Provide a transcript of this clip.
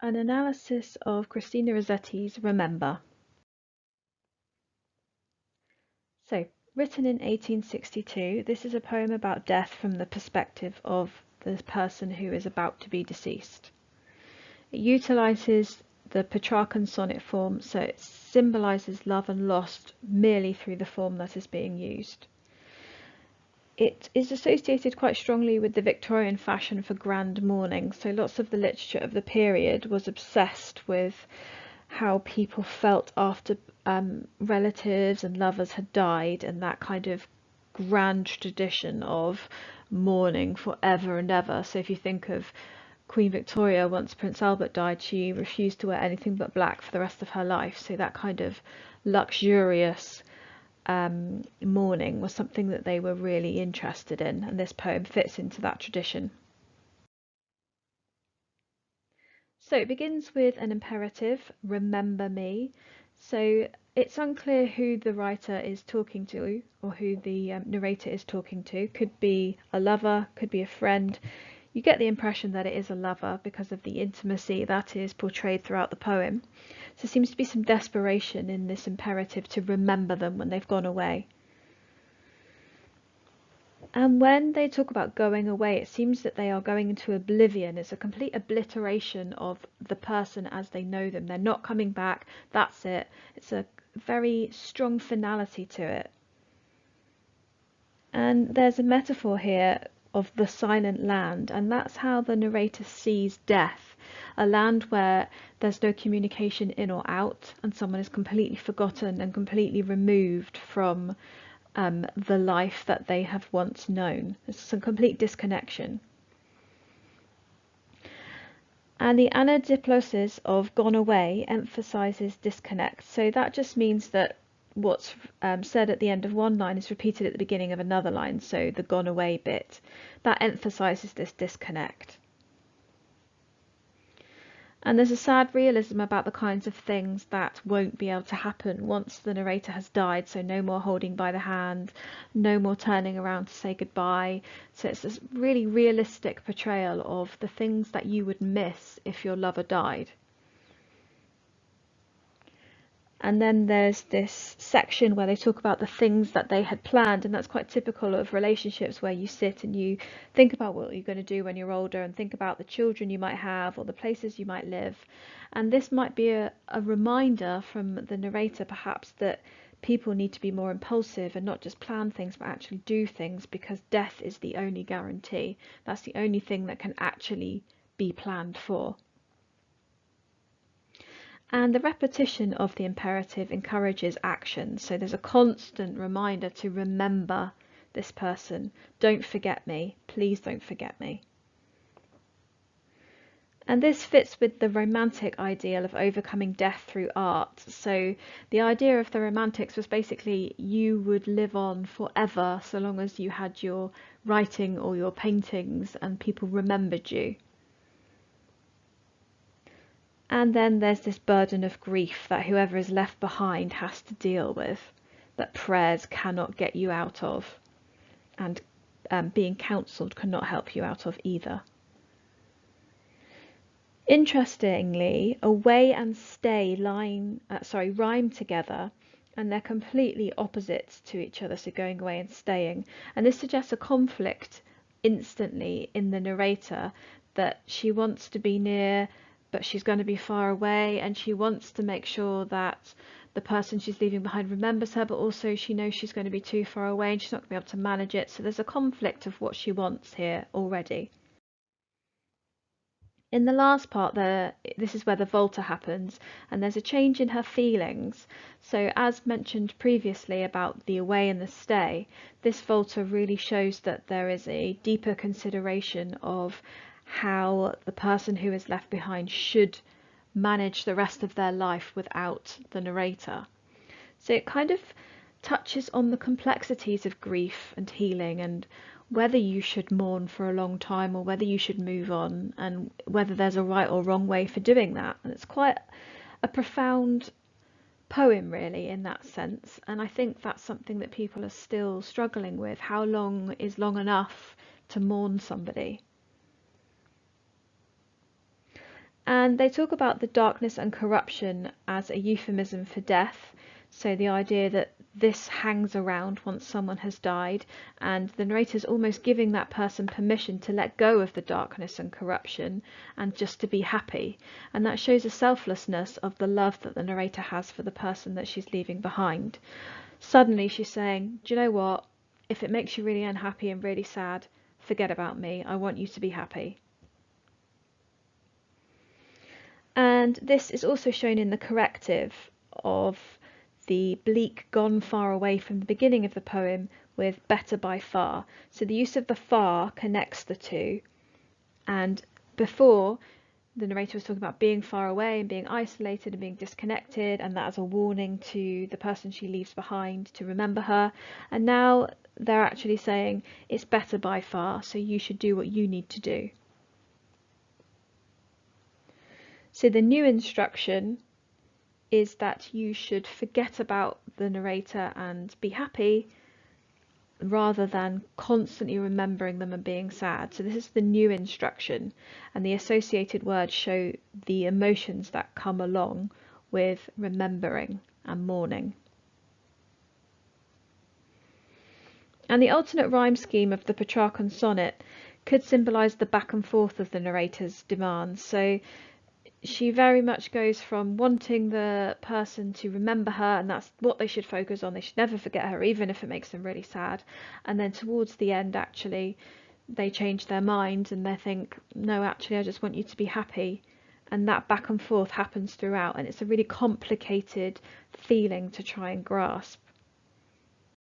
An analysis of Christina Rossetti's Remember. So, written in 1862, this is a poem about death from the perspective of the person who is about to be deceased. It utilizes the Petrarchan sonnet form, so it symbolizes love and loss merely through the form that is being used. It is associated quite strongly with the Victorian fashion for grand mourning, so lots of the literature of the period was obsessed with how people felt after relatives and lovers had died, and that kind of grand tradition of mourning forever and ever. So if you think of Queen Victoria, once Prince Albert died, she refused to wear anything but black for the rest of her life. So that kind of luxurious mourning was something that they were really interested in, and this poem fits into that tradition. So it begins with an imperative, remember me. So it's unclear who the writer is talking to, or who the narrator is talking to. Could be a lover, could be a friend. You get the impression that it is a lover because of the intimacy that is portrayed throughout the poem. So there seems to be some desperation in this imperative to remember them when they've gone away. And when they talk about going away, it seems that they are going into oblivion. It's a complete obliteration of the person as they know them. They're not coming back. That's it. It's a very strong finality to it. And there's a metaphor here of the silent land, and that's how the narrator sees death. A land where there's no communication in or out, and someone is completely forgotten and completely removed from the life that they have once known. It's a complete disconnection. And the anadiploses of gone away emphasizes disconnect. So that just means that what's said at the end of one line is repeated at the beginning of another line. So the gone away bit, that emphasizes this disconnect. And there's a sad realism about the kinds of things that won't be able to happen once the narrator has died. So no more holding by the hand, no more turning around to say goodbye. So it's this really realistic portrayal of the things that you would miss if your lover died. And then there's this section where they talk about the things that they had planned, and that's quite typical of relationships where you sit and you think about what you're going to do when you're older and think about the children you might have or the places you might live. And this might be a reminder from the narrator perhaps that people need to be more impulsive and not just plan things but actually do things, because death is the only guarantee. That's the only thing that can actually be planned for. And the repetition of the imperative encourages action. So there's a constant reminder to remember this person. Don't forget me. Please don't forget me. And this fits with the romantic ideal of overcoming death through art. So the idea of the romantics was basically you would live on forever so long as you had your writing or your paintings and people remembered you. And then there's this burden of grief that whoever is left behind has to deal with, that prayers cannot get you out of, and being counselled cannot help you out of either. Interestingly, away and stay rhyme together, and they're completely opposites to each other, so going away and staying. And this suggests a conflict instantly in the narrator, that she wants to be near but she's going to be far away, and she wants to make sure that the person she's leaving behind remembers her, but also she knows she's going to be too far away and she's not going to be able to manage it. So there's a conflict of what she wants here already. In the last part, this is where the volta happens, and there's a change in her feelings. So as mentioned previously about the away and the stay, this volta really shows that there is a deeper consideration of how the person who is left behind should manage the rest of their life without the narrator. So it kind of touches on the complexities of grief and healing, and whether you should mourn for a long time or whether you should move on, and whether there's a right or wrong way for doing that. And it's quite a profound poem really in that sense, and I think that's something that people are still struggling with. How long is long enough to mourn somebody? And And they talk about the darkness and corruption as a euphemism for death. So the idea that this hangs around once someone has died, and the narrator's almost giving that person permission to let go of the darkness and corruption and just to be happy. And that shows a selflessness of the love that the narrator has for the person that she's leaving behind. Suddenly she's saying, do you know what? If it makes you really unhappy and really sad, forget about me. I want you to be happy. And this is also shown in the corrective of the bleak gone far away from the beginning of the poem with better by far. So the use of the far connects the two. And before, the narrator was talking about being far away and being isolated and being disconnected, and that as a warning to the person she leaves behind to remember her. And now they're actually saying it's better by far, so you should do what you need to do. So the new instruction is that you should forget about the narrator and be happy rather than constantly remembering them and being sad. So this is the new instruction, and the associated words show the emotions that come along with remembering and mourning. And the alternate rhyme scheme of the Petrarchan sonnet could symbolise the back and forth of the narrator's demands. So she very much goes from wanting the person to remember her, and that's what they should focus on. They should never forget her, even if it makes them really sad. And then towards the end, actually, they change their minds and they think, no, actually, I just want you to be happy. And that back and forth happens throughout, and it's a really complicated feeling to try and grasp.